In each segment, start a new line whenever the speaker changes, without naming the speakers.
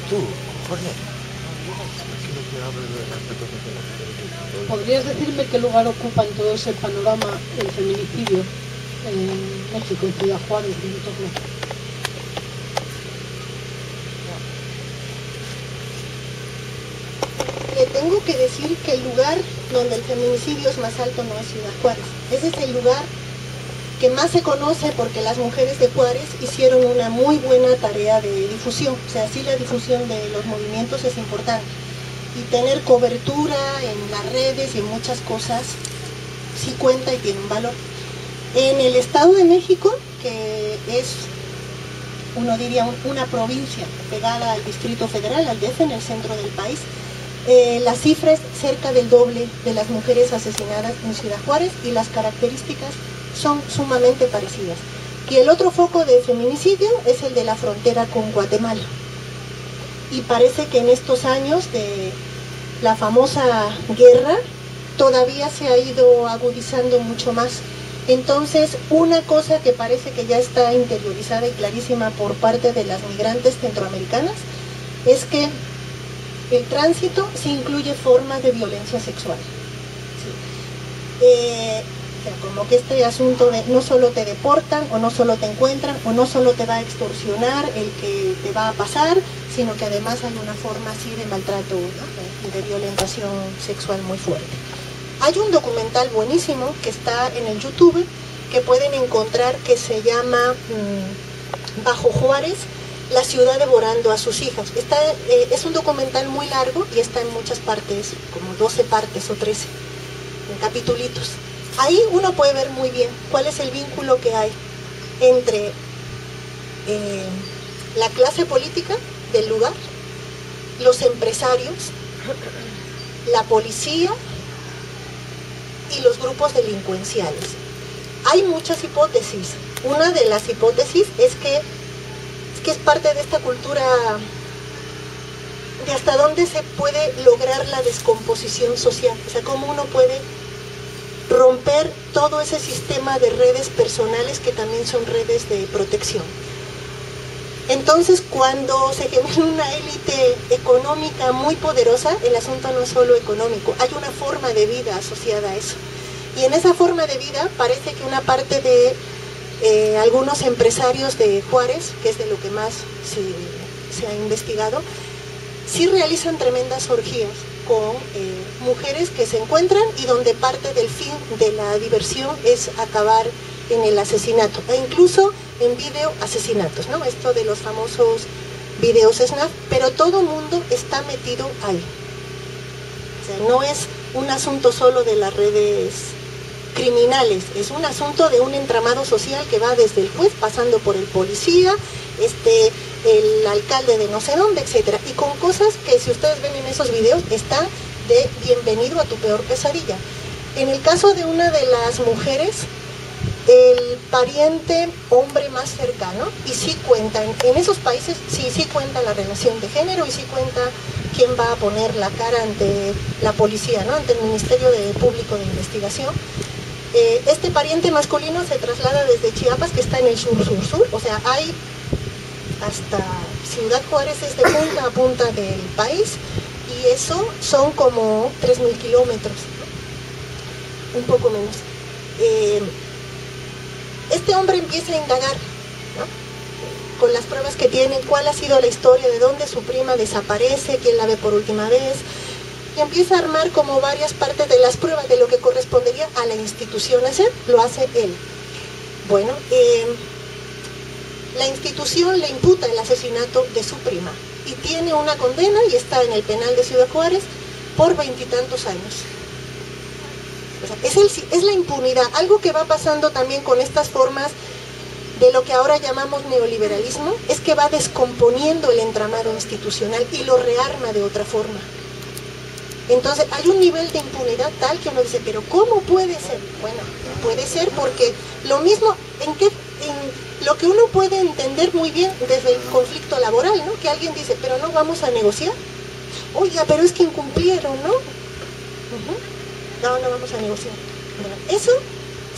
tú, Jorge.
¿Podrías decirme qué lugar ocupa en todo ese panorama el feminicidio en México, en Ciudad Juárez y en torno?
Le tengo que decir que el lugar donde el feminicidio es más alto no es Ciudad Juárez. Ese es el lugar que más se conoce porque las mujeres de Juárez hicieron una muy buena tarea de difusión. O sea, sí, la difusión de los movimientos es importante. Y tener cobertura en las redes y en muchas cosas sí cuenta y tiene un valor. En el Estado de México, que es, uno diría, una provincia pegada al Distrito Federal, al DF, en el centro del país, la cifra es cerca del doble de las mujeres asesinadas en Ciudad Juárez y las características son sumamente parecidas. Y el otro foco de feminicidio es el de la frontera con Guatemala. Y parece que en estos años de la famosa guerra todavía se ha ido agudizando mucho más. Entonces, una cosa que parece que ya está interiorizada y clarísima por parte de las migrantes centroamericanas es que el tránsito sí incluye formas de violencia sexual. Sí. O sea, como que este asunto de no solo te deportan o no solo te encuentran o no solo te va a extorsionar el que te va a pasar, sino que además hay una forma así de maltrato, ¿no? De violentación sexual muy fuerte. Hay un documental buenísimo que está en el YouTube que pueden encontrar que se llama Bajo Juárez, la ciudad devorando a sus hijas. Es un documental muy largo y está en muchas partes, como 12 partes o 13, en capitulitos. Ahí uno puede ver muy bien cuál es el vínculo que hay entre la clase política del lugar, los empresarios, la policía y los grupos delincuenciales. Hay muchas hipótesis. Una de las hipótesis es que es parte de esta cultura de hasta dónde se puede lograr la descomposición social, o sea, cómo uno puede romper todo ese sistema de redes personales que también son redes de protección. Entonces, cuando se genera una élite económica muy poderosa, el asunto no es solo económico, hay una forma de vida asociada a eso. Y en esa forma de vida parece que una parte de algunos empresarios de Juárez, que es de lo que más se ha investigado, sí realizan tremendas orgías con mujeres que se encuentran y donde parte del fin de la diversión es acabar en el asesinato, e incluso en video asesinatos, ¿no? Esto de los famosos videos snap, pero todo mundo está metido ahí. O sea, no es un asunto solo de las redes criminales, es un asunto de un entramado social que va desde el juez, pasando por el policía, el alcalde de no sé dónde, etcétera, y con cosas que, si ustedes ven en esos videos, está de bienvenido a tu peor pesadilla. En el caso de una de las mujeres, el pariente hombre más cercano, y sí cuenta, en esos países sí cuenta la relación de género y sí cuenta quién va a poner la cara ante la policía, ¿no? Ante el Ministerio Público de Investigación. Este pariente masculino se traslada desde Chiapas, que está en el sur, o sea, hay hasta Ciudad Juárez, es de punta a punta del país, y eso son como 3.000 kilómetros, ¿no? Un poco menos. Este hombre empieza a indagar, ¿no? Con las pruebas que tiene, cuál ha sido la historia, de dónde su prima desaparece, quién la ve por última vez, y empieza a armar como varias partes de las pruebas de lo que correspondería a la institución hacer, lo hace él. Bueno, la institución le imputa el asesinato de su prima y tiene una condena y está en el penal de Ciudad Juárez por 20 y tantos años. O sea, es la impunidad, algo que va pasando también con estas formas de lo que ahora llamamos neoliberalismo, es que va descomponiendo el entramado institucional y lo rearma de otra forma. Entonces hay un nivel de impunidad tal que uno dice, pero ¿cómo puede ser? Bueno, puede ser porque lo mismo, en lo que uno puede entender muy bien desde el conflicto laboral, ¿no? Que alguien dice, pero no vamos a negociar. Oiga, pero es que incumplieron, ¿no? No vamos a negociar. Bueno, eso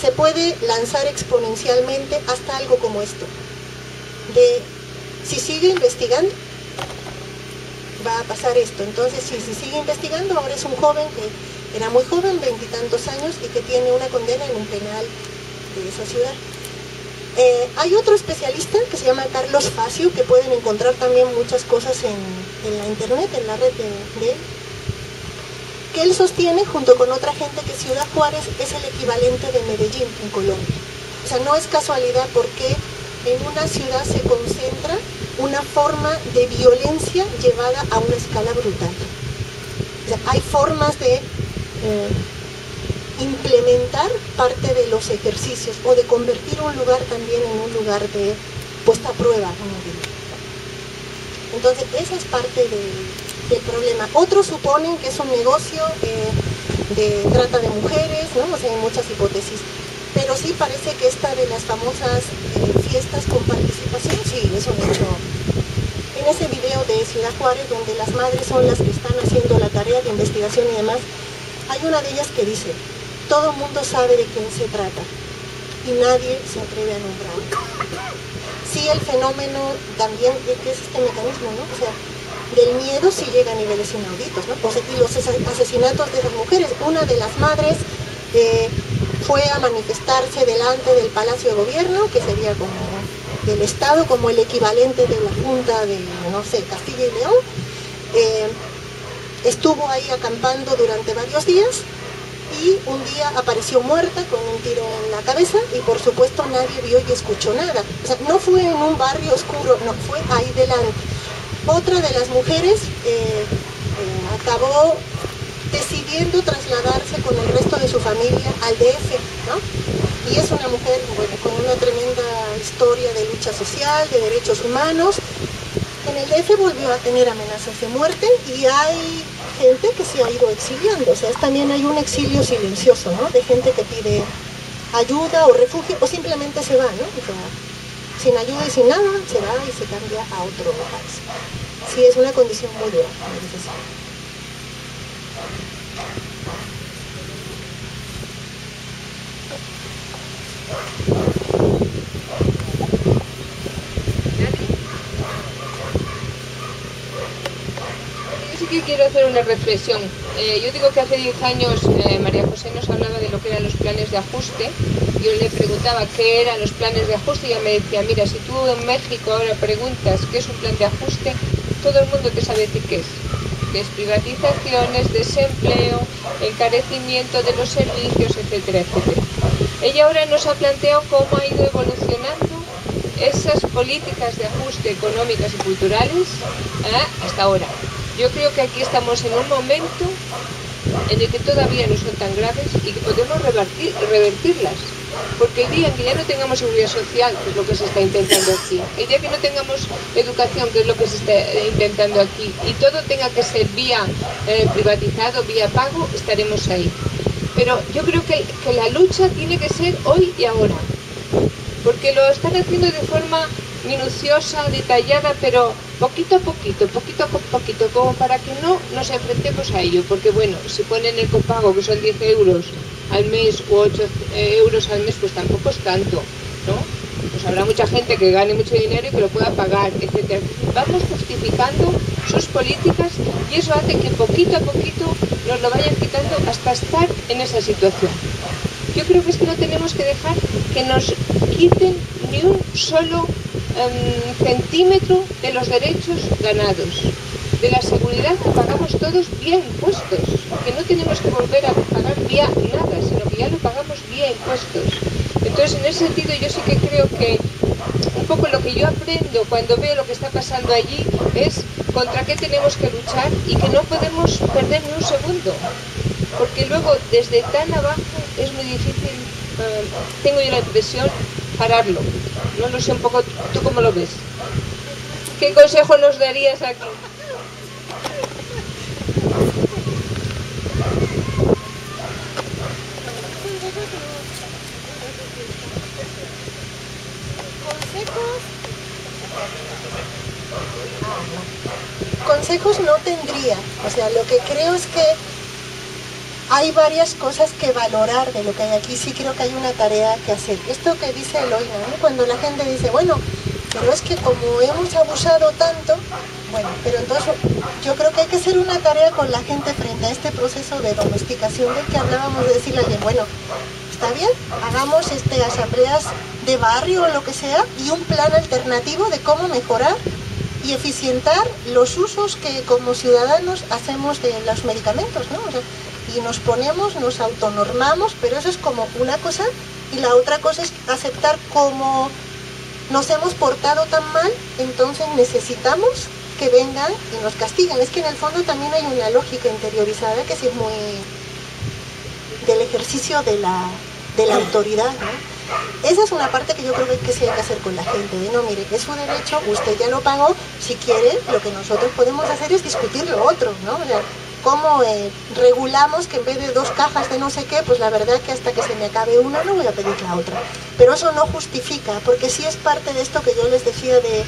se puede lanzar exponencialmente hasta algo como esto, de Si sigue investigando, va a pasar esto. Entonces, si sigue investigando, ahora es un joven que era muy joven, 20 y tantos años, y que tiene una condena en un penal de esa ciudad. Hay otro especialista que se llama Carlos Facio, que pueden encontrar también muchas cosas en la internet, en la red de él, que él sostiene, junto con otra gente, que Ciudad Juárez es el equivalente de Medellín en Colombia. O sea, no es casualidad porque en una ciudad se concentra una forma de violencia llevada a una escala brutal. O sea, hay formas de implementar parte de los ejercicios o de convertir un lugar también en un lugar de puesta a prueba. Entonces, esa es parte del problema. Otros suponen que es un negocio de trata de mujeres, ¿no? O sea, hay muchas hipótesis. Pero sí parece que esta de las famosas fiestas con participación, sí, es un hecho. En ese video de Ciudad Juárez, donde las madres son las que están haciendo la tarea de investigación y demás, hay una de ellas que dice: todo el mundo sabe de quién se trata y nadie se atreve a nombrarlo. Sí, el fenómeno también, que es este mecanismo, ¿no? O sea, del miedo sí llega a niveles inauditos, ¿no? O sea, y los asesinatos de esas mujeres. Una de las madres fue a manifestarse delante del Palacio de Gobierno, que sería como del Estado, como el equivalente de la Junta de, no sé, Castilla y León. Estuvo ahí acampando durante varios días y un día apareció muerta con un tiro en la cabeza y por supuesto nadie vio y escuchó nada. O sea, no fue en un barrio oscuro, no, fue ahí delante. Otra de las mujeres acabó decidiendo trasladarse con el resto de su familia al DF, ¿no? Y es una mujer, bueno, con una tremenda historia de lucha social, de derechos humanos. En el DF volvió a tener amenazas de muerte y hay gente que se ha ido exiliando. O sea, también hay un exilio silencioso, ¿no? De gente que pide ayuda o refugio o simplemente se va, ¿no? O sea, sin ayuda y sin nada, se va y se cambia a otro país. Sí, es una condición muy dura, muy difícil.
Yo sí que quiero hacer una reflexión. Yo digo que hace 10 años María José nos hablaba de lo que eran los planes de ajuste. Yo le preguntaba qué eran los planes de ajuste y ella me decía: mira, si tú en México ahora preguntas qué es un plan de ajuste, todo el mundo te sabe decir qué es. Que es privatizaciones, desempleo, encarecimiento de los servicios, etcétera, etcétera. Ella ahora nos ha planteado cómo ha ido evolucionando esas políticas de ajuste económicas y culturales hasta ahora. Yo creo que aquí estamos en un momento en el que todavía no son tan graves y que podemos revertirlas. Porque el día en que ya no tengamos seguridad social, que es lo que se está intentando aquí, el día que no tengamos educación, que es lo que se está intentando aquí, y todo tenga que ser vía privatizado, vía pago, estaremos ahí. Pero yo creo que la lucha tiene que ser hoy y ahora. Porque lo están haciendo de forma minuciosa, detallada, pero poquito a poquito, como para que no nos enfrentemos a ello. Porque bueno, si ponen el copago, que son 10 euros al mes o 8 euros al mes, pues tampoco es tanto, ¿no? Pues habrá mucha gente que gane mucho dinero y que lo pueda pagar, etcétera. Vamos justificando sus políticas y eso hace que poquito a poquito nos lo vayan quitando hasta estar en esa situación. Yo creo que es que no tenemos que dejar que nos quiten ni un solo centímetro de los derechos ganados, de la seguridad que pagamos todos vía impuestos, que no tenemos que volver a pagar vía nada, sino que ya lo pagamos vía impuestos. Entonces, en ese sentido, yo sí que creo que un poco lo que yo aprendo cuando veo lo que está pasando allí es contra qué tenemos que luchar y que no podemos perder ni un segundo, porque luego desde tan abajo es muy difícil, tengo yo la impresión, pararlo. No lo sé, un poco, ¿tú cómo lo ves? ¿Qué consejo nos darías aquí?
Consejos no tendría. O sea, lo que creo es que hay varias cosas que valorar de lo que hay aquí. Sí creo que hay una tarea que hacer. Esto que dice Eloína, ¿no? Cuando la gente dice, bueno, pero es que como hemos abusado tanto, bueno, pero entonces yo creo que hay que hacer una tarea con la gente frente a este proceso de domesticación del que hablábamos, de decirle a alguien, bueno, está bien, hagamos asambleas de barrio o lo que sea y un plan alternativo de cómo mejorar y eficientar los usos que como ciudadanos hacemos de los medicamentos, ¿no? O sea, y nos ponemos, nos autonormamos, pero eso es como una cosa, y la otra cosa es aceptar cómo nos hemos portado tan mal, entonces necesitamos que vengan y nos castiguen. Es que en el fondo también hay una lógica interiorizada que sí es muy del ejercicio de la autoridad, ¿no? Esa es una parte que yo creo que sí hay que hacer con la gente, de no, mire, es su derecho, usted ya lo pagó, si quiere, lo que nosotros podemos hacer es discutir lo otro, ¿no? O sea, cómo regulamos que en vez de 2 cajas de no sé qué, pues la verdad que hasta que se me acabe una no voy a pedir la otra. Pero eso no justifica, porque sí es parte de esto que yo les decía de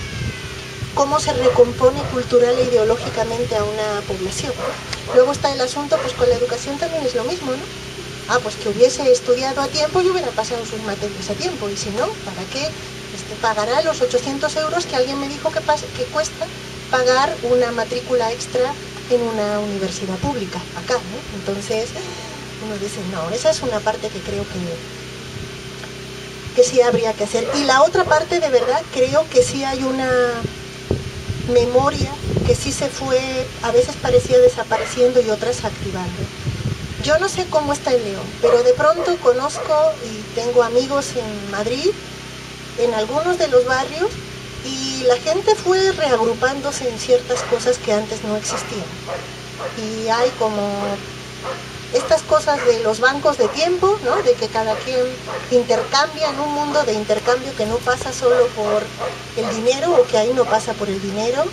cómo se recompone cultural e ideológicamente a una población, ¿no? Luego está el asunto, pues con la educación también es lo mismo, ¿no? Ah, pues que hubiese estudiado a tiempo y hubiera pasado sus materias a tiempo, y si no, ¿para qué pagará los 800 euros que alguien me dijo que cuesta pagar una matrícula extra en una universidad pública, acá, ¿no? Entonces, uno dice, no, esa es una parte que creo que sí habría que hacer. Y la otra parte, de verdad, creo que sí hay una memoria que sí se fue, a veces parecía desapareciendo y otras activando. Yo no sé cómo está en León, pero de pronto conozco y tengo amigos en Madrid, en algunos de los barrios, y la gente fue reagrupándose en ciertas cosas que antes no existían. Y hay como estas cosas de los bancos de tiempo, ¿no? De que cada quien intercambia en un mundo de intercambio que no pasa solo por el dinero, o que ahí no pasa por el dinero,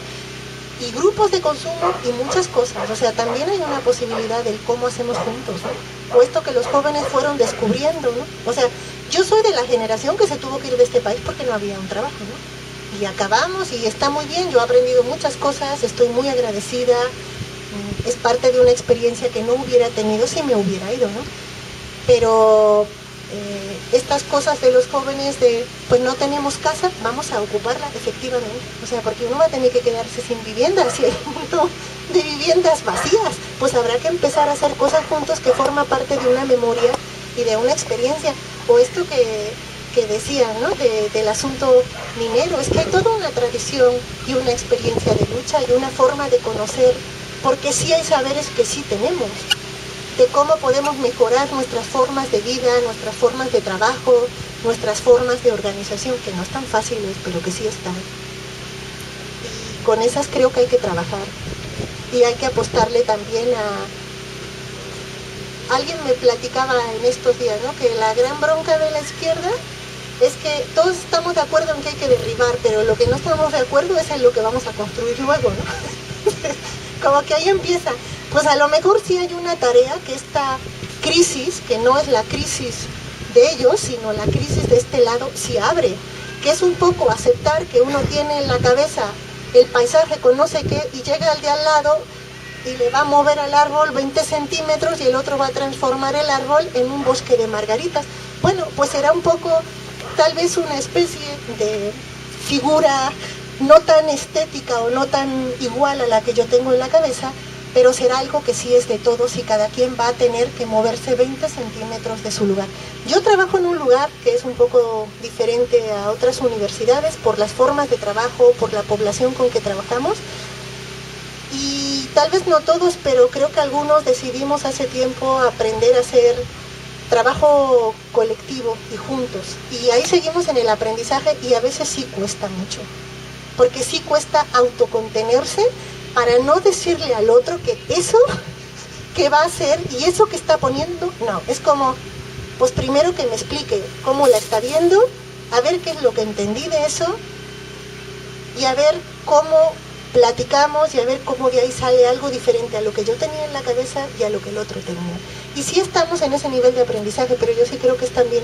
y grupos de consumo y muchas cosas. O sea, también hay una posibilidad del cómo hacemos juntos, ¿no? O esto que los jóvenes fueron descubriendo, ¿no? O sea, yo soy de la generación que se tuvo que ir de este país porque no había un trabajo, ¿no? Y acabamos y está muy bien, yo he aprendido muchas cosas, estoy muy agradecida, es parte de una experiencia que no hubiera tenido si me hubiera ido, ¿no? Pero estas cosas de los jóvenes de, pues no tenemos casa, vamos a ocuparla efectivamente, o sea, porque uno va a tener que quedarse sin vivienda, si hay un montón de viviendas vacías, pues habrá que empezar a hacer cosas juntos que forma parte de una memoria y de una experiencia, o esto que decían, ¿no? Del asunto minero, es que hay toda una tradición y una experiencia de lucha y una forma de conocer, porque sí hay saberes que sí tenemos, de cómo podemos mejorar nuestras formas de vida, nuestras formas de trabajo, nuestras formas de organización, que no están fáciles, pero que sí están. Y con esas creo que hay que trabajar. Y hay que apostarle también a... Alguien me platicaba en estos días, ¿no? Que la gran bronca de la izquierda es que todos estamos de acuerdo en que hay que derribar, pero lo que no estamos de acuerdo es en lo que vamos a construir luego, ¿no? Como que ahí empieza. Pues a lo mejor sí hay una tarea que esta crisis, que no es la crisis de ellos, sino la crisis de este lado, sí abre, que es un poco aceptar que uno tiene en la cabeza el paisaje con no sé qué y llega al de al lado y le va a mover al árbol 20 centímetros y el otro va a transformar el árbol en un bosque de margaritas. Bueno, pues será un poco, tal vez una especie de figura no tan estética o no tan igual a la que yo tengo en la cabeza, pero será algo que sí es de todos y cada quien va a tener que moverse 20 centímetros de su lugar. Yo trabajo en un lugar que es un poco diferente a otras universidades por las formas de trabajo, por la población con que trabajamos, y tal vez no todos, pero creo que algunos decidimos hace tiempo aprender a hacer trabajo colectivo y juntos, y ahí seguimos en el aprendizaje y a veces sí cuesta mucho, porque sí cuesta autocontenerse para no decirle al otro que eso que va a hacer y eso que está poniendo, no, es como, pues primero que me explique cómo la está viendo, a ver qué es lo que entendí de eso y a ver cómo platicamos y a ver cómo de ahí sale algo diferente a lo que yo tenía en la cabeza y a lo que el otro tenía. Y sí estamos en ese nivel de aprendizaje, pero yo sí creo que es también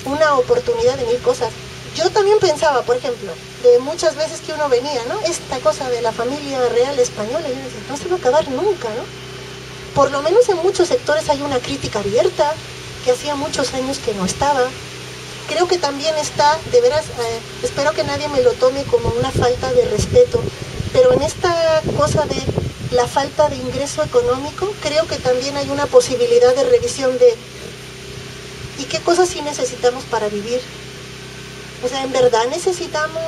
una oportunidad de mil cosas. Yo también pensaba, por ejemplo, de muchas veces que uno venía, ¿no? Esta cosa de la familia real española, y yo decía, no se va a acabar nunca, ¿no? Por lo menos en muchos sectores hay una crítica abierta, que hacía muchos años que no estaba. creo que también está, de veras, espero que nadie me lo tome como una falta de respeto, pero en esta cosa de la falta de ingreso económico, creo que también hay una posibilidad de revisión de ¿y qué cosas sí necesitamos para vivir? O sea, ¿en verdad necesitamos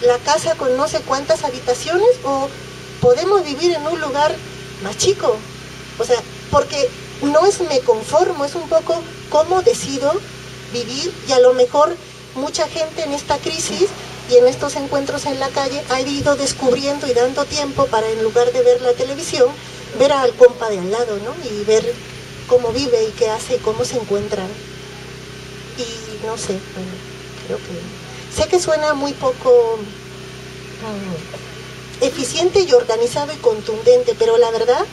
la casa con no sé cuántas habitaciones o podemos vivir en un lugar más chico? O sea, porque no es me conformo, es un poco cómo decido vivir, y a lo mejor mucha gente en esta crisis y en estos encuentros en la calle ha ido descubriendo y dando tiempo para, en lugar de ver la televisión, ver al compa de al lado, ¿no? Y ver cómo vive y qué hace y cómo se encuentran. Y no sé, bueno, creo que... Sé que suena muy poco eficiente y organizado y contundente, pero la verdad,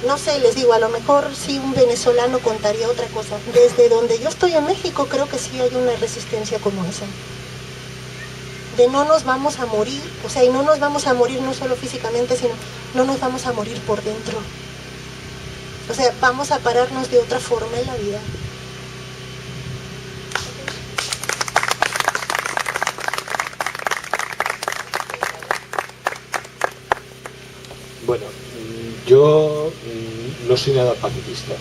no sé, les digo, a lo mejor sí un venezolano contaría otra cosa. Desde donde yo estoy en México creo que sí hay una resistencia como esa. De no nos vamos a morir, o sea, y no nos vamos a morir no solo físicamente, sino no nos vamos a morir por dentro. O sea, vamos a pararnos de otra forma en la vida.
Bueno, yo no soy nada pacifista.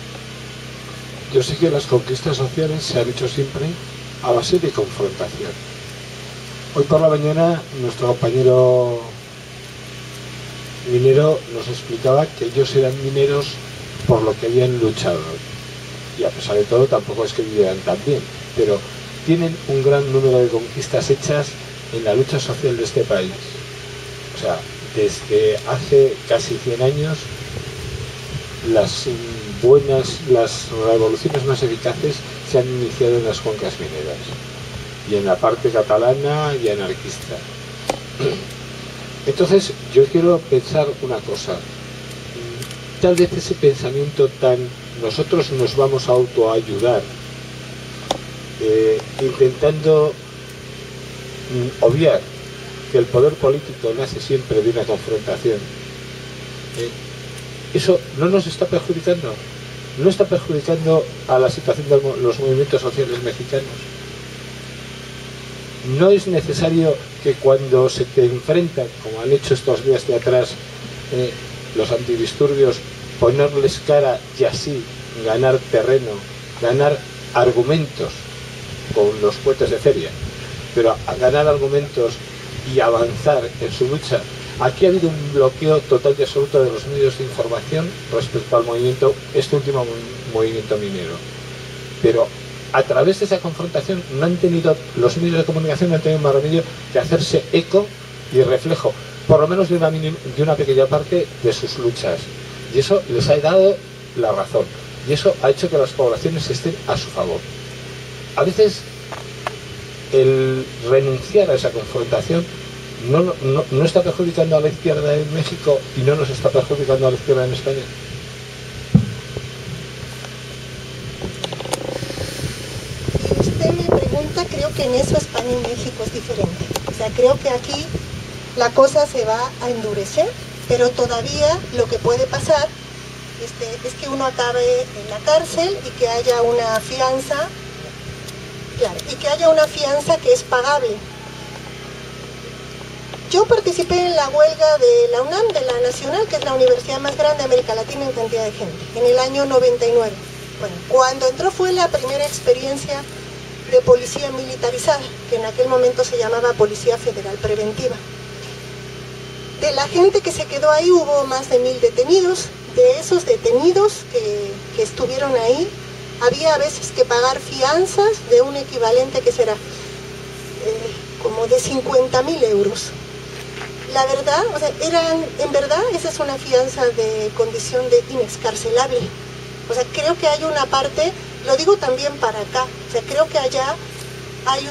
Yo sé que las conquistas sociales se han hecho siempre a base de confrontación. Hoy por la mañana nuestro compañero minero nos explicaba que ellos eran mineros por lo que habían luchado. Y a pesar de todo tampoco es que vivieran tan bien, pero tienen un gran número de conquistas hechas en la lucha social de este país. O sea, desde hace casi 100 años las revoluciones más eficaces se han iniciado en las cuencas mineras y en la parte catalana y anarquista. Entonces yo quiero pensar una cosa, tal vez ese pensamiento tan nosotros nos vamos a autoayudar intentando obviar que el poder político nace siempre de una confrontación, eso no nos está perjudicando, no está perjudicando a la situación de los movimientos sociales mexicanos. No es necesario que cuando se te enfrentan, como han hecho estos días de atrás los antidisturbios, ponerles cara y así ganar terreno, ganar argumentos con los puentes de feria, pero a ganar argumentos y avanzar en su lucha. Aquí ha habido un bloqueo total y absoluto de los medios de información respecto al movimiento, este último movimiento minero. Pero a través de esa confrontación no han tenido, los medios de comunicación no han tenido más remedio que hacerse eco y reflejo, por lo menos de una pequeña parte de sus luchas. Y eso les ha dado la razón. Y eso ha hecho que las poblaciones estén a su favor. A veces el renunciar a esa confrontación no está perjudicando a la izquierda en México y no nos está perjudicando a la izquierda en España.
Si usted me pregunta, creo que en eso España y México es diferente. O sea, creo que aquí la cosa se va a endurecer, pero todavía lo que puede pasar es que uno acabe en la cárcel y que haya una fianza, claro, y que haya una fianza que es pagable. Yo participé en la huelga de la UNAM, de la Nacional, que es la universidad más grande de América Latina en cantidad de gente, en el año 99. Bueno, cuando entró fue la primera experiencia de policía militarizada, que en aquel momento se llamaba Policía Federal Preventiva. De la gente que se quedó ahí hubo más de 1000 detenidos. De esos detenidos que estuvieron ahí, había a veces que pagar fianzas de un equivalente que será como de 50.000 euros. La verdad, o sea, en verdad esa es una fianza de condición de inexcarcelable. O sea, creo que hay una parte, lo digo también para acá, o sea, creo que allá hay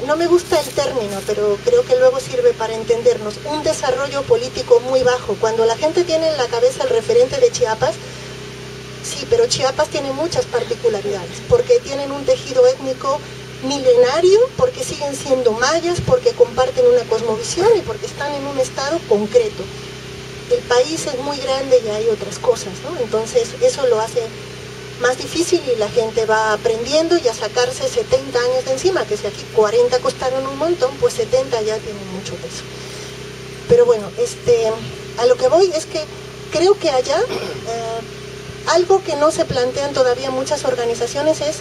no me gusta el término, pero creo que luego sirve para entendernos, un desarrollo político muy bajo. Cuando la gente tiene en la cabeza el referente de Chiapas, sí, pero Chiapas tiene muchas particularidades, porque tienen un tejido étnico milenario, porque siguen siendo mayas, porque comparten una cosmovisión y porque están en un estado concreto. El país es muy grande y hay otras cosas, ¿no? Entonces eso lo hace más difícil y la gente va aprendiendo y a sacarse 70 años de encima, que si aquí 40 costaron un montón, pues 70 ya tienen mucho peso. Pero bueno, a lo que voy es que creo que allá algo que no se plantean todavía muchas organizaciones es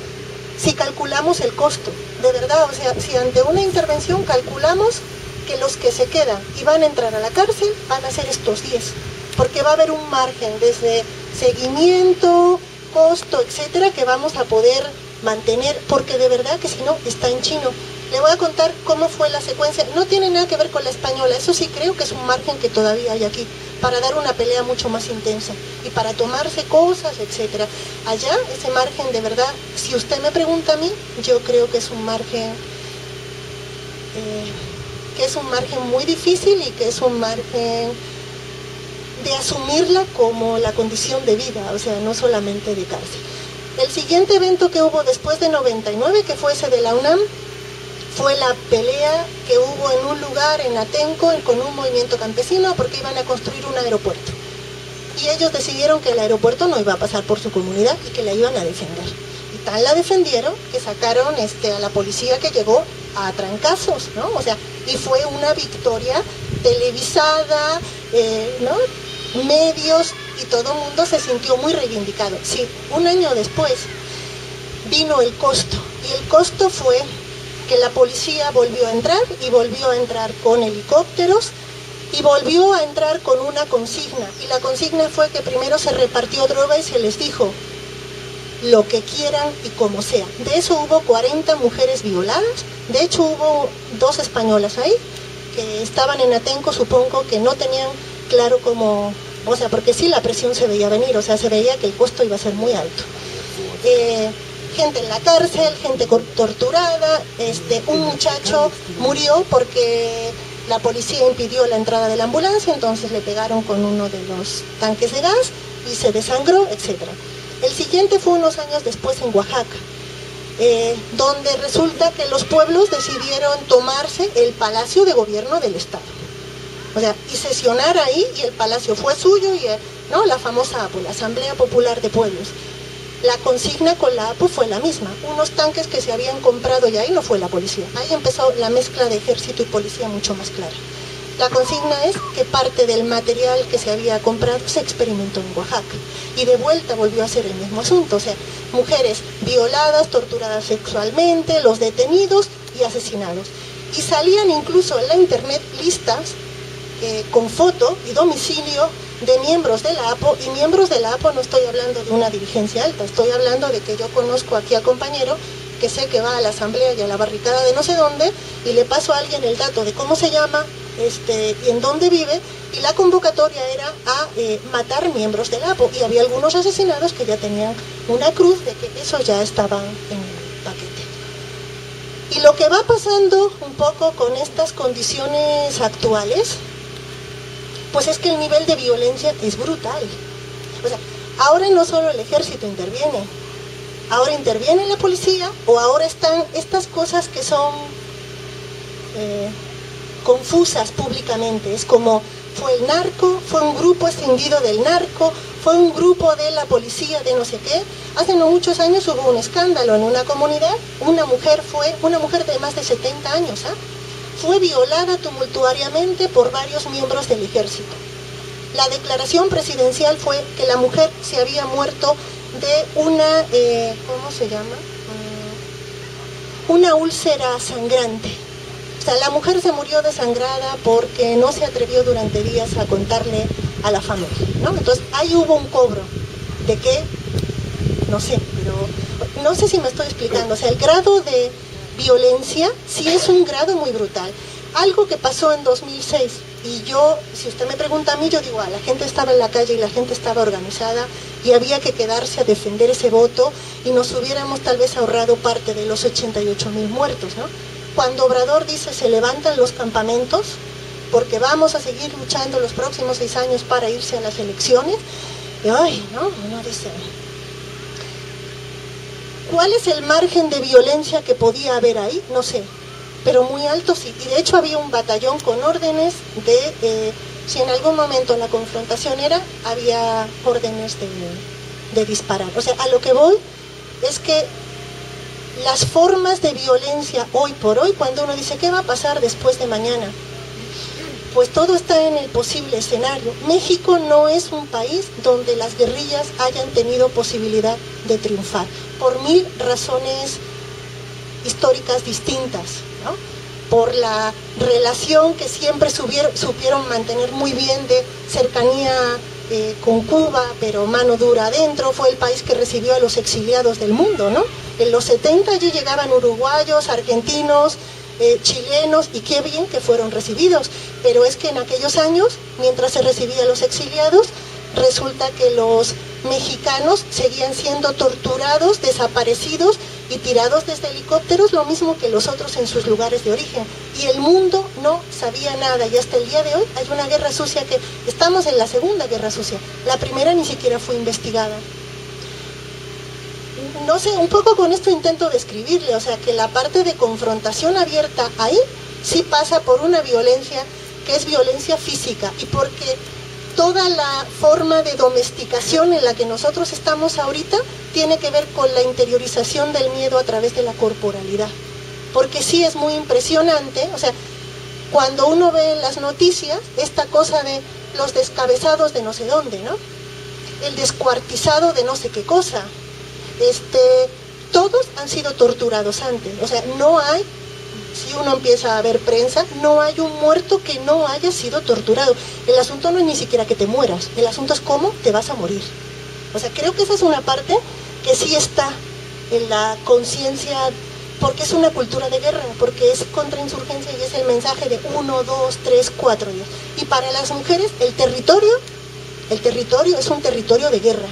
si calculamos el costo, de verdad, o sea, si ante una intervención calculamos que los que se quedan y van a entrar a la cárcel van a ser estos 10, porque va a haber un margen desde seguimiento, costo, etcétera, que vamos a poder mantener, porque de verdad que si no, está en chino. Le voy a contar cómo fue la secuencia, no tiene nada que ver con la española, eso sí creo que es un margen que todavía hay aquí, para dar una pelea mucho más intensa y para tomarse cosas, etcétera. Allá ese margen de verdad, si usted me pregunta a mí, yo creo que es un margen muy difícil y que es un margen de asumirla como la condición de vida, o sea, no solamente de cárcel. El siguiente evento que hubo después de 99, que fue ese de la UNAM, fue la pelea que hubo en un lugar en Atenco con un movimiento campesino porque iban a construir un aeropuerto. Y ellos decidieron que el aeropuerto no iba a pasar por su comunidad y que la iban a defender. Y tal la defendieron que sacaron a la policía que llegó a trancazos, ¿no? O sea, y fue una victoria televisada, ¿no? Medios, y todo el mundo se sintió muy reivindicado. Sí, un año después vino el costo, y el costo fue que la policía volvió a entrar, y volvió a entrar con helicópteros, y volvió a entrar con una consigna, y la consigna fue que primero se repartió droga y se les dijo lo que quieran y como sea. De eso hubo 40 mujeres violadas, de hecho hubo 2 españolas ahí, que estaban en Atenco, supongo que no tenían claro cómo, o sea, porque sí la presión se veía venir, o sea, se veía que el costo iba a ser muy alto. Gente en la cárcel, gente torturada, un muchacho murió porque la policía impidió la entrada de la ambulancia, entonces le pegaron con uno de los tanques de gas y se desangró, etc. El siguiente fue unos años después en Oaxaca, donde resulta que los pueblos decidieron tomarse el Palacio de Gobierno del Estado. O sea, y sesionar ahí, y el palacio fue suyo, y ¿no? La famosa APO, la Asamblea Popular de Pueblos. La consigna con la APO fue la misma, unos tanques que se habían comprado ya, y no fue la policía. Ahí empezó la mezcla de ejército y policía mucho más clara. La consigna es que parte del material que se había comprado se experimentó en Oaxaca, y de vuelta volvió a ser el mismo asunto, o sea, mujeres violadas, torturadas sexualmente, los detenidos y asesinados. Y salían incluso en la internet listas con foto y domicilio de miembros de la APO, y miembros de la APO no estoy hablando de una dirigencia alta, estoy hablando de que yo conozco aquí al compañero que sé que va a la asamblea y a la barricada de no sé dónde, y le paso a alguien el dato de cómo se llama y en dónde vive, y la convocatoria era a matar miembros de la APO, y había algunos asesinados que ya tenían una cruz de que eso ya estaban en el paquete. Y lo que va pasando un poco con estas condiciones actuales, pues es que el nivel de violencia es brutal. O sea, ahora no solo el ejército interviene, ahora interviene la policía, o ahora están estas cosas que son confusas públicamente. Es como, fue el narco, fue un grupo escindido del narco, fue un grupo de la policía de no sé qué. Hace no muchos años hubo un escándalo en una comunidad, una mujer de más de 70 años, fue violada tumultuariamente por varios miembros del ejército. La declaración presidencial fue que la mujer se había muerto de una, ¿cómo se llama? Una úlcera sangrante. O sea, la mujer se murió desangrada porque no se atrevió durante días a contarle a la familia, ¿no? Entonces, ahí hubo un cobro. ¿De qué? No sé, pero no sé si me estoy explicando. O sea, el grado de violencia sí es un grado muy brutal. Algo que pasó en 2006, y yo, si usted me pregunta a mí, yo digo, la gente estaba en la calle y la gente estaba organizada y había que quedarse a defender ese voto, y nos hubiéramos tal vez ahorrado parte de los 88,000 muertos, ¿no? Cuando Obrador dice se levantan los campamentos porque vamos a seguir luchando los próximos 6 años para irse a las elecciones, y ay, ¿no? Uno dice, ¿cuál es el margen de violencia que podía haber ahí? No sé, pero muy alto sí. Y de hecho había un batallón con órdenes de, si en algún momento la confrontación había órdenes de disparar. O sea, a lo que voy es que las formas de violencia hoy por hoy, cuando uno dice, ¿qué va a pasar después de mañana? Pues todo está en el posible escenario. México no es un país donde las guerrillas hayan tenido posibilidad de triunfar, por 1000 razones históricas distintas, ¿no? Por la relación que siempre supieron mantener muy bien de cercanía con Cuba, pero mano dura adentro. Fue el país que recibió a los exiliados del mundo, ¿no? En los 70 allí llegaban uruguayos, argentinos, chilenos, y qué bien que fueron recibidos, pero es que en aquellos años, mientras se recibía a los exiliados, resulta que los mexicanos seguían siendo torturados, desaparecidos y tirados desde helicópteros, lo mismo que los otros en sus lugares de origen, y el mundo no sabía nada, y hasta el día de hoy hay una guerra sucia que estamos en la segunda guerra sucia. La primera ni siquiera fue investigada. No sé, un poco con esto intento describirle, o sea, que la parte de confrontación abierta ahí sí pasa por una violencia que es violencia física, y porque toda la forma de domesticación en la que nosotros estamos ahorita tiene que ver con la interiorización del miedo a través de la corporalidad. Porque sí es muy impresionante, o sea, cuando uno ve en las noticias esta cosa de los descabezados de no sé dónde, ¿no? El descuartizado de no sé qué cosa. Todos han sido torturados antes, o sea, no hay, si uno empieza a ver prensa, no hay un muerto que no haya sido torturado. El asunto no es ni siquiera que te mueras, el asunto es cómo te vas a morir. O sea, creo que esa es una parte que sí está en la conciencia, porque es una cultura de guerra, porque es contrainsurgencia y es el mensaje de 1, 2, 3, 4 días. Y para las mujeres el territorio es un territorio de guerra.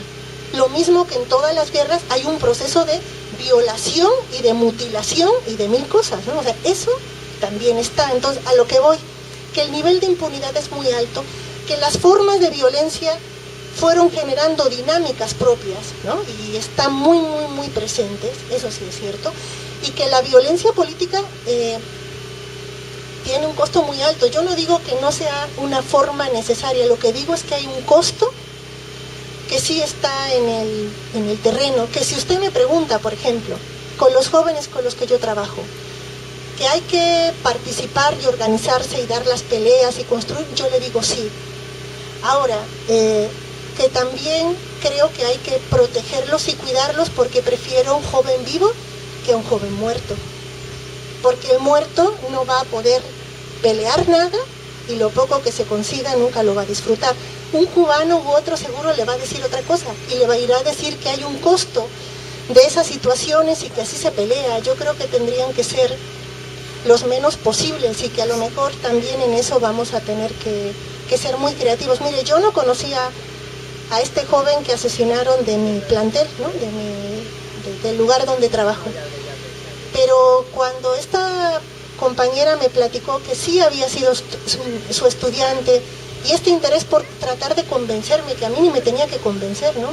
Lo mismo que en todas las guerras hay un proceso de violación y de mutilación y de 1000 cosas, ¿no? O sea, eso también está. Entonces, a lo que voy, que el nivel de impunidad es muy alto, que las formas de violencia fueron generando dinámicas propias, ¿no? Y están muy, muy, muy presentes, eso sí es cierto, y que la violencia política tiene un costo muy alto. Yo no digo que no sea una forma necesaria, lo que digo es que hay un costo que sí está en el terreno, que si usted me pregunta, por ejemplo, con los jóvenes con los que yo trabajo, que hay que participar y organizarse y dar las peleas y construir, yo le digo sí. Ahora, que también creo que hay que protegerlos y cuidarlos, porque prefiero un joven vivo que un joven muerto, porque el muerto no va a poder pelear nada y lo poco que se consiga nunca lo va a disfrutar. Un cubano u otro seguro le va a decir otra cosa y le va a ir a decir que hay un costo de esas situaciones y que así se pelea. Yo creo que tendrían que ser los menos posibles y que a lo mejor también en eso vamos a tener que ser muy creativos. Mire, yo no conocía a este joven que asesinaron de mi plantel, ¿no? Del lugar donde trabajo, pero cuando esta compañera me platicó que sí había sido su estudiante, y este interés por tratar de convencerme, que a mí ni me tenía que convencer, ¿no?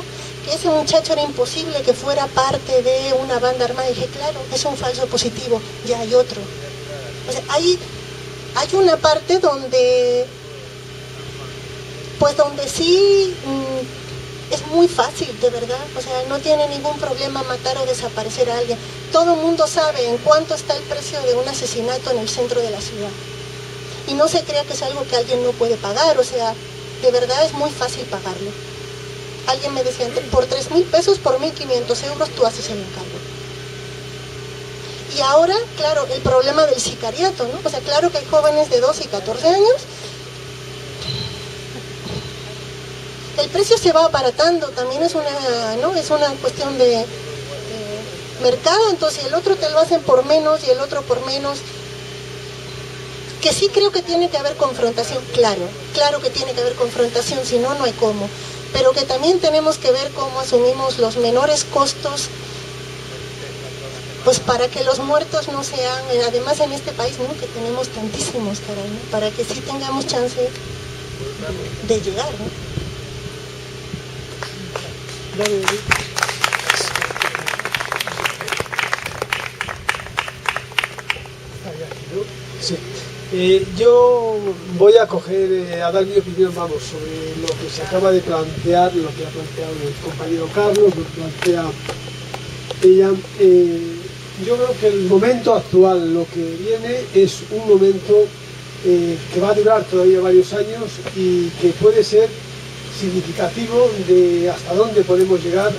Que ese muchacho era imposible que fuera parte de una banda armada. Y dije, claro, es un falso positivo, ya hay otro. O sea, hay una parte donde, pues donde sí es muy fácil, de verdad. O sea, no tiene ningún problema matar o desaparecer a alguien. Todo el mundo sabe en cuánto está el precio de un asesinato en el centro de la ciudad. Y no se crea que es algo que alguien no puede pagar, o sea, de verdad es muy fácil pagarlo. Alguien me decía, por 3,000 pesos, por 1.500 euros, tú haces el encargo. Y ahora, claro, el problema del sicariato, ¿no? O sea, claro que hay jóvenes de 12 y 14 años. El precio se va abaratando, también es una, ¿no? Es una cuestión de mercado, entonces el otro te lo hacen por menos y el otro por menos. Que sí creo que tiene que haber confrontación, claro que tiene que haber confrontación, si no, no hay cómo, pero que también tenemos que ver cómo asumimos los menores costos, pues para que los muertos no sean, además en este país, ¿no? Que tenemos tantísimos, caray, ¿no? Para que sí tengamos chance de llegar, ¿no?
Sí. Yo voy a dar mi opinión, vamos, sobre lo que se acaba de plantear, lo que ha planteado el compañero Carlos, lo que plantea ella. Yo creo que el momento actual, lo que viene, es un momento que va a durar todavía varios años y que puede ser significativo de hasta dónde podemos llegar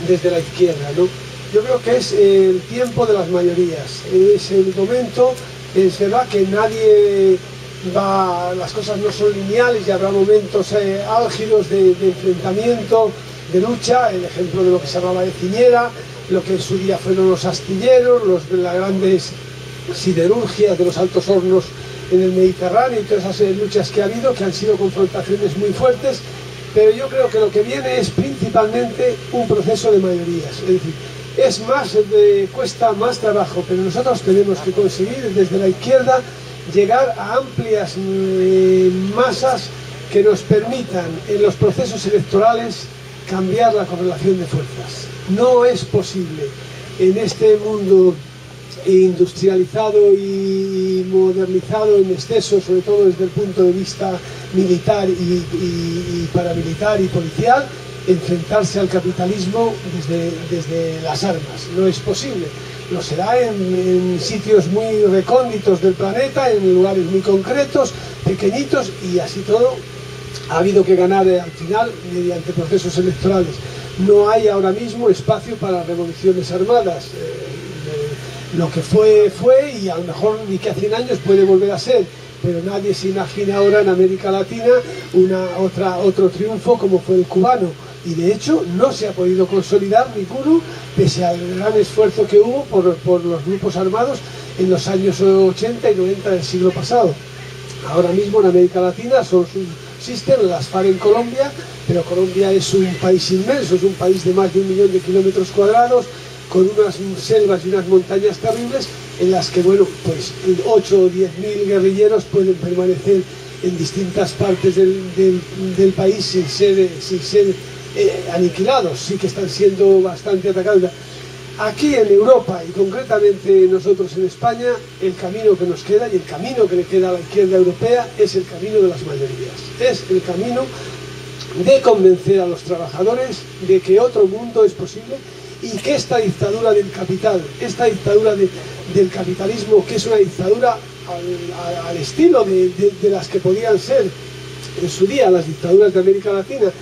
desde la izquierda, ¿no? Yo creo que es el tiempo de las mayorías, es el momento. Es verdad que las cosas no son lineales y habrá momentos álgidos de enfrentamiento, de lucha, el ejemplo de lo que se hablaba de Ciñera, lo que en su día fueron los astilleros, las grandes siderurgias de los altos hornos en el Mediterráneo y todas esas luchas que ha habido, que han sido confrontaciones muy fuertes, pero yo creo que lo que viene es principalmente un proceso de mayorías, es decir, cuesta más trabajo, pero nosotros tenemos que conseguir desde la izquierda llegar a amplias masas que nos permitan en los procesos electorales cambiar la correlación de fuerzas. No es posible en este mundo industrializado y modernizado en exceso, sobre todo desde el punto de vista militar y paramilitar y policial, enfrentarse al capitalismo desde las armas. No es posible. Lo será en sitios muy recónditos del planeta, en lugares muy concretos, pequeñitos, y así todo ha habido que ganar al final mediante procesos electorales. No hay ahora mismo espacio para revoluciones armadas. Lo que fue, y a lo mejor ni que a 100 años puede volver a ser, pero nadie se imagina ahora en América Latina otro triunfo como fue el cubano. Y de hecho no se ha podido consolidar ninguno, pese al gran esfuerzo que hubo por los grupos armados en los años 80 y 90 del siglo pasado. Ahora mismo en América Latina solo existen las FARC en Colombia, pero Colombia es un país inmenso, es un país de más de 1 millón de kilómetros cuadrados, con unas selvas y unas montañas terribles en las que, bueno, pues 8 o 10 mil guerrilleros pueden permanecer en distintas partes del país sin ser aniquilados. Sí que están siendo bastante atacados. Aquí en Europa y concretamente nosotros en España, el camino que nos queda y el camino que le queda a la izquierda europea es el camino de las mayorías. Es el camino de convencer a los trabajadores de que otro mundo es posible y que esta dictadura del capital, esta dictadura del capitalismo, que es una dictadura al estilo de las que podían ser en su día las dictaduras de América Latina,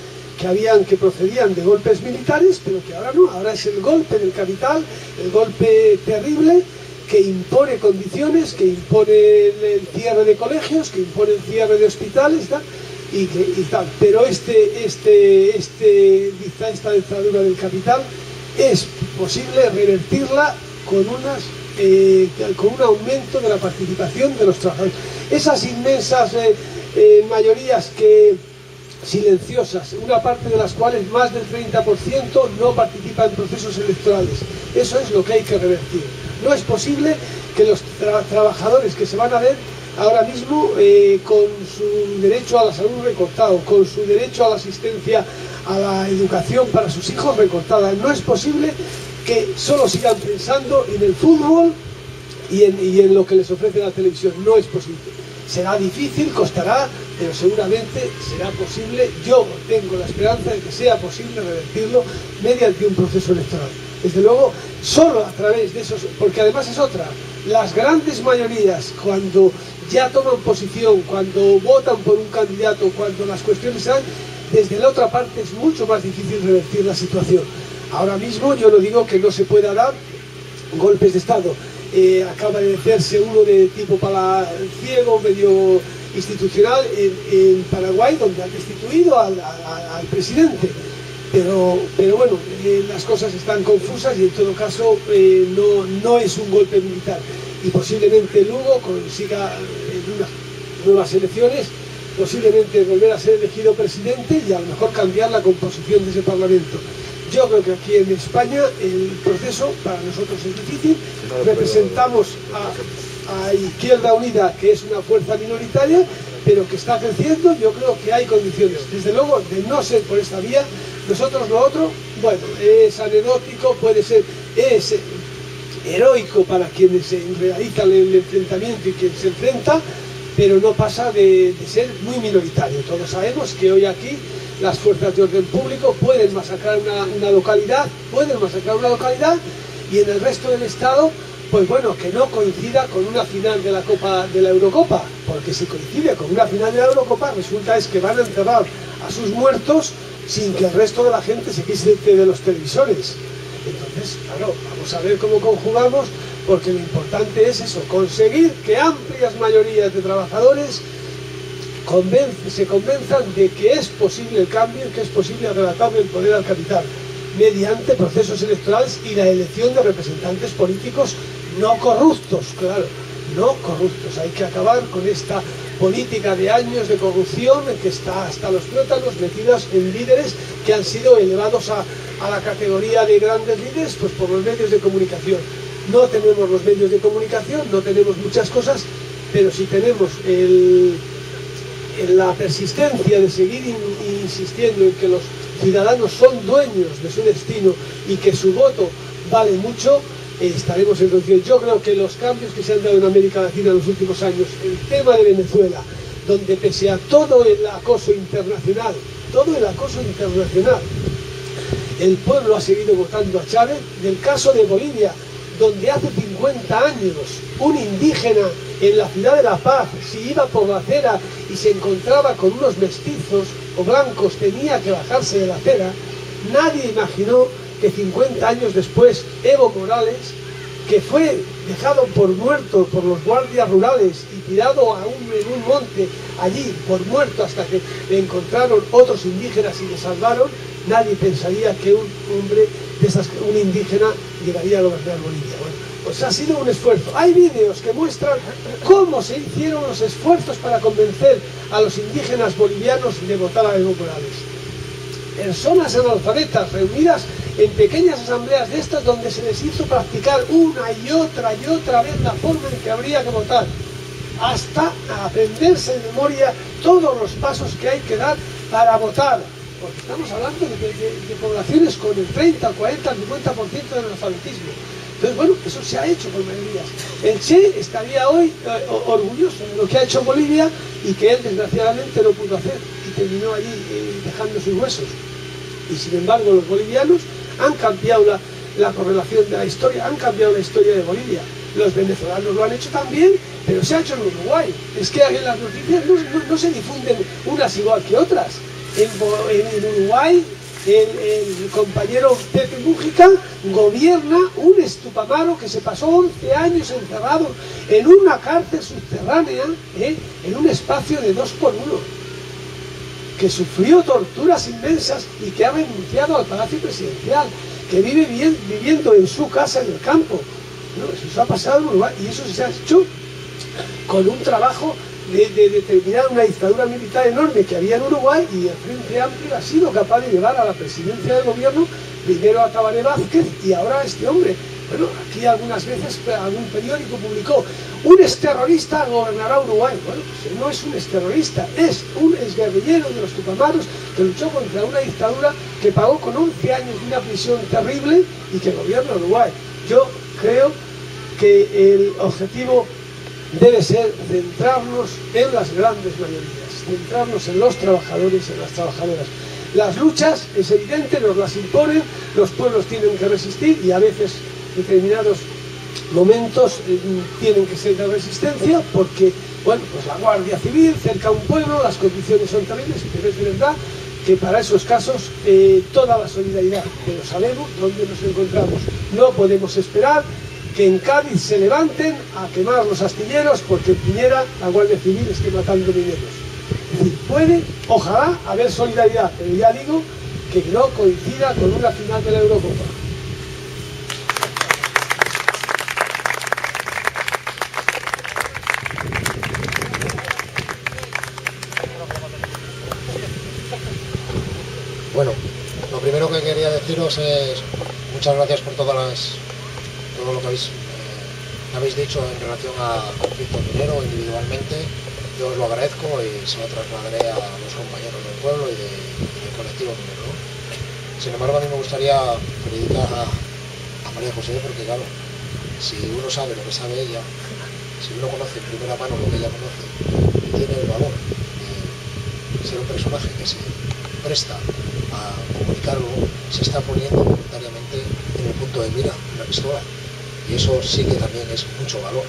que procedían de golpes militares, pero que ahora no, ahora es el golpe del capital, el golpe terrible que impone condiciones, que impone el cierre de colegios, que impone el cierre de hospitales y tal. Pero esta dictadura del capital es posible revertirla con un aumento de la participación de los trabajadores. Esas inmensas mayorías silenciosas, una parte de las cuales más del 30% no participa en procesos electorales. Eso es lo que hay que revertir. No es posible que los trabajadores que se van a ver ahora mismo con su derecho a la salud recortado, con su derecho a la asistencia a la educación para sus hijos recortada. No es posible que solo sigan pensando en el fútbol y en lo que les ofrece la televisión. No es posible. Será difícil, costará, pero seguramente será posible. Yo tengo la esperanza de que sea posible revertirlo mediante un proceso electoral. Desde luego, solo a través de esos, porque además es otra, las grandes mayorías, cuando ya toman posición, cuando votan por un candidato, cuando las cuestiones se dan, desde la otra parte es mucho más difícil revertir la situación. Ahora mismo yo no digo que no se pueda dar golpes de Estado. Acaba de hacerse uno de tipo palaciego, medio institucional, en Paraguay, donde han destituido al presidente. Pero bueno, las cosas están confusas y en todo caso no es un golpe militar. Y posiblemente Lugo consiga en unas nuevas elecciones, posiblemente volver a ser elegido presidente y a lo mejor cambiar la composición de ese Parlamento. Yo creo que aquí en España el proceso para nosotros es difícil. Representamos a Izquierda Unida, que es una fuerza minoritaria, pero que está creciendo. Yo creo que hay condiciones, desde luego, de no ser por esta vía. Nosotros lo otro, bueno, es anecdótico, puede ser, heroico para quienes realizan el enfrentamiento y quien se enfrenta, pero no pasa de ser muy minoritario. Todos sabemos que hoy aquí las fuerzas de orden público pueden masacrar una localidad, y en el resto del Estado, pues bueno, que no coincida con una final de la Eurocopa, porque si coincide con una final de la Eurocopa, resulta es que van a enterrar a sus muertos sin que el resto de la gente se quite de los televisores. Entonces, claro, vamos a ver cómo conjugamos, porque lo importante es eso, conseguir que amplias mayorías de trabajadores se convenzan de que es posible el cambio, que es posible arrebatarle el poder al capital, mediante procesos electorales y la elección de representantes políticos no corruptos, claro, no corruptos. Hay que acabar con esta política de años de corrupción en que está hasta los tuétanos metidas en líderes que han sido elevados a la categoría de grandes líderes pues por los medios de comunicación. No tenemos los medios de comunicación, no tenemos muchas cosas, pero sí tenemos la persistencia de seguir insistiendo en que los ciudadanos son dueños de su destino y que su voto vale mucho, estaremos en condiciones. Yo creo que los cambios que se han dado en América Latina en los últimos años, el tema de Venezuela, donde pese a todo el acoso internacional, el pueblo ha seguido votando a Chávez. Del caso de Bolivia, donde hace 50 años un indígena en la ciudad de La Paz, si iba por la acera y se encontraba con unos mestizos o blancos, tenía que bajarse de la acera, nadie imaginó que 50 años después Evo Morales, que fue dejado por muerto por los guardias rurales y tirado en un monte allí por muerto hasta que le encontraron otros indígenas y le salvaron, nadie pensaría que un indígena llegaría a gobernar Bolivia. Bueno, pues ha sido un esfuerzo. Hay vídeos que muestran cómo se hicieron los esfuerzos para convencer a los indígenas bolivianos de votar a Evo Morales. Personas analfabetas reunidas en pequeñas asambleas de estas donde se les hizo practicar una y otra vez la forma en que habría que votar, hasta aprenderse de memoria todos los pasos que hay que dar para votar, porque estamos hablando de poblaciones con el 30, 40, 50% del analfabetismo. Entonces, bueno, eso se ha hecho por mayorías. El Che estaría hoy orgulloso de lo que ha hecho Bolivia y que él desgraciadamente no pudo hacer y terminó allí dejando sus huesos. Y sin embargo los bolivianos han cambiado la correlación de la historia, han cambiado la historia de Bolivia. Los venezolanos lo han hecho también, pero se ha hecho en Uruguay. Es que en las noticias no se difunden unas igual que otras. En Uruguay el compañero Pepe Mújica gobierna un estupamaro que se pasó 11 años encerrado en una cárcel subterránea, en un espacio de 2x1, que sufrió torturas inmensas y que ha renunciado al Palacio Presidencial, que vive viviendo en su casa en el campo. No, eso ha pasado en Uruguay y eso se ha hecho con un trabajo de terminar una dictadura militar enorme que había en Uruguay, y el Frente Amplio ha sido capaz de llevar a la presidencia del gobierno primero a Tabaré Vázquez y ahora a este hombre. Bueno, aquí algunas veces algún periódico publicó: un exterrorista gobernará Uruguay. Bueno, pues no es un exterrorista, es un exguerrillero de los Tupamaros que luchó contra una dictadura que pagó con 11 años de una prisión terrible y que gobierna Uruguay. Yo creo que el objetivo debe ser centrarnos en las grandes mayorías, centrarnos en los trabajadores y en las trabajadoras. Las luchas, es evidente, nos las imponen, los pueblos tienen que resistir y a veces determinados momentos tienen que ser de resistencia porque, bueno, pues la Guardia Civil cerca a un pueblo, las condiciones son terribles, pero es verdad que para esos casos toda la solidaridad, pero sabemos dónde nos encontramos. No podemos esperar que en Cádiz se levanten a quemar los astilleros porque en Piñera la Guardia Civil esté matando mineros. Es decir, puede, ojalá, haber solidaridad, pero ya digo que no coincida con una final de la Eurocopa.
Bueno, lo primero que quería deciros es muchas gracias por todo lo que habéis dicho en relación al conflicto minero individualmente. Yo os lo agradezco y se lo trasladaré a los compañeros del pueblo y del colectivo minero, ¿no? Sin embargo, a mí me gustaría felicitar a María José porque, claro, si uno sabe lo que sabe ella, si uno conoce en primera mano lo que ella conoce, y tiene el valor de ser un personaje que se presta a comunicarlo, se está poniendo voluntariamente en el punto de mira de la pistola. Y eso sí que también es mucho valor.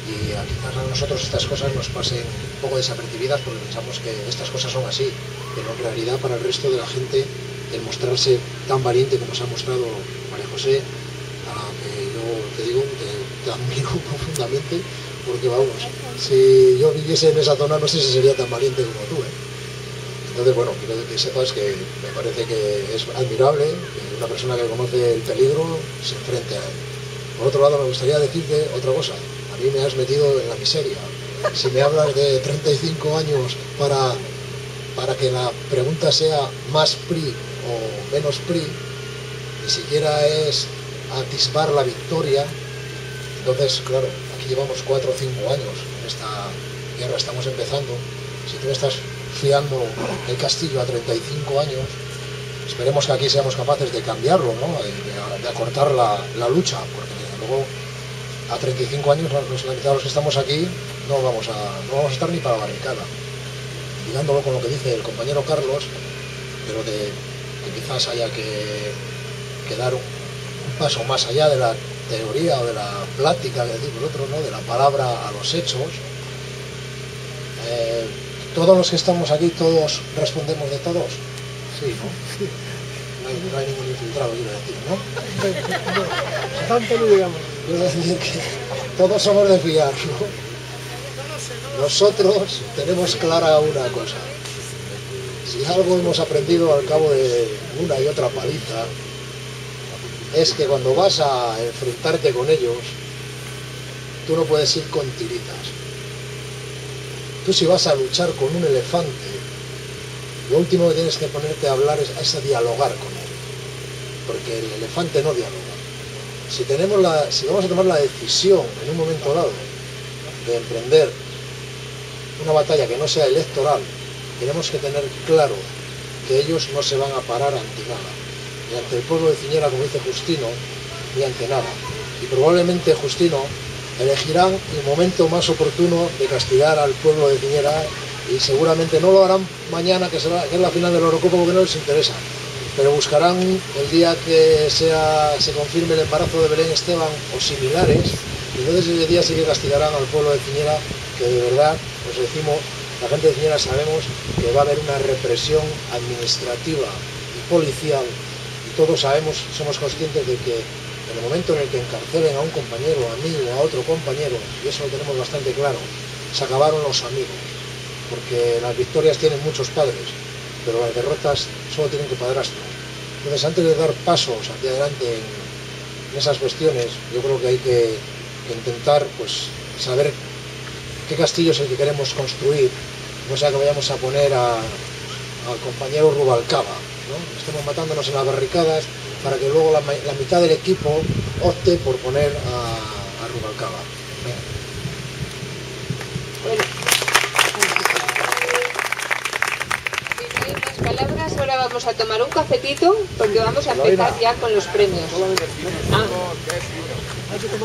Y quizás a nosotros estas cosas nos pasen un poco desapercibidas porque pensamos que estas cosas son así, pero en realidad para el resto de la gente el mostrarse tan valiente como se ha mostrado María José, a la que yo te digo, te admiro profundamente, porque vamos, si yo viviese en esa zona no sé si sería tan valiente como tú, ¿eh? Entonces, bueno, quiero que sepas que me parece que es admirable que una persona que conoce el peligro se enfrente a él. Por otro lado, me gustaría decirte otra cosa. A mí me has metido en la miseria. Si me hablas de 35 años para que la pregunta sea más PRI o menos PRI, ni siquiera es atisbar la victoria. Entonces, claro, aquí llevamos 4 o 5 años en esta guerra, estamos empezando. Si tú me estás fiando el castillo a 35 años, esperemos que aquí seamos capaces de cambiarlo, ¿no? de acortar la lucha, porque luego a 35 años, la mitad de los que estamos aquí, no vamos a estar ni para la barricada. Mirándolo con lo que dice el compañero Carlos, pero que quizás haya que dar un paso más allá de la teoría o de la plática, que decimos el otro, ¿no? De la palabra a los hechos. Todos los que estamos aquí, todos respondemos de todos. Sí, ¿no? No hay ningún infiltrado, quiero decir, ¿no?
Tanto no digamos.
Quiero decir que todos somos de fiar, ¿no? Nosotros tenemos clara una cosa. Si algo hemos aprendido al cabo de una y otra paliza, es que cuando vas a enfrentarte con ellos, tú no puedes ir con tiritas. Tú si vas a luchar con un elefante, lo último que tienes que ponerte a hablar es a dialogar con él, porque el elefante no dialoga. Si vamos a tomar la decisión en un momento dado de emprender una batalla que no sea electoral, tenemos que tener claro que ellos no se van a parar ante nada, ni ante el pueblo de Ciñera, como dice Justino, ni ante nada. Y probablemente Justino elegirán el momento más oportuno de castigar al pueblo de Ciñera, y seguramente no lo harán mañana, que es la final del Eurocopa, porque no les interesa, pero buscarán el día que se confirme el embarazo de Belén Esteban o similares, y entonces ese día sí que castigarán al pueblo de Ciñera, que de verdad, os decimos, la gente de Ciñera sabemos que va a haber una represión administrativa y policial, y todos somos conscientes de que en el momento en el que encarcelen a un compañero, a mí o a otro compañero, y eso lo tenemos bastante claro, se acabaron los amigos, porque las victorias tienen muchos padres, pero las derrotas solo tienen tu padrastro. Entonces, antes de dar pasos hacia adelante en esas cuestiones, yo creo que hay que intentar pues saber qué castillo es el que queremos construir, no sea que vayamos a poner al compañero Rubalcaba, ¿no? Estemos matándonos en las barricadas para que luego la mitad del equipo opte por poner a Rubalcaba.
Bueno. Si no hay más palabras, ahora vamos a tomar un cafetito porque vamos a empezar ya con los premios.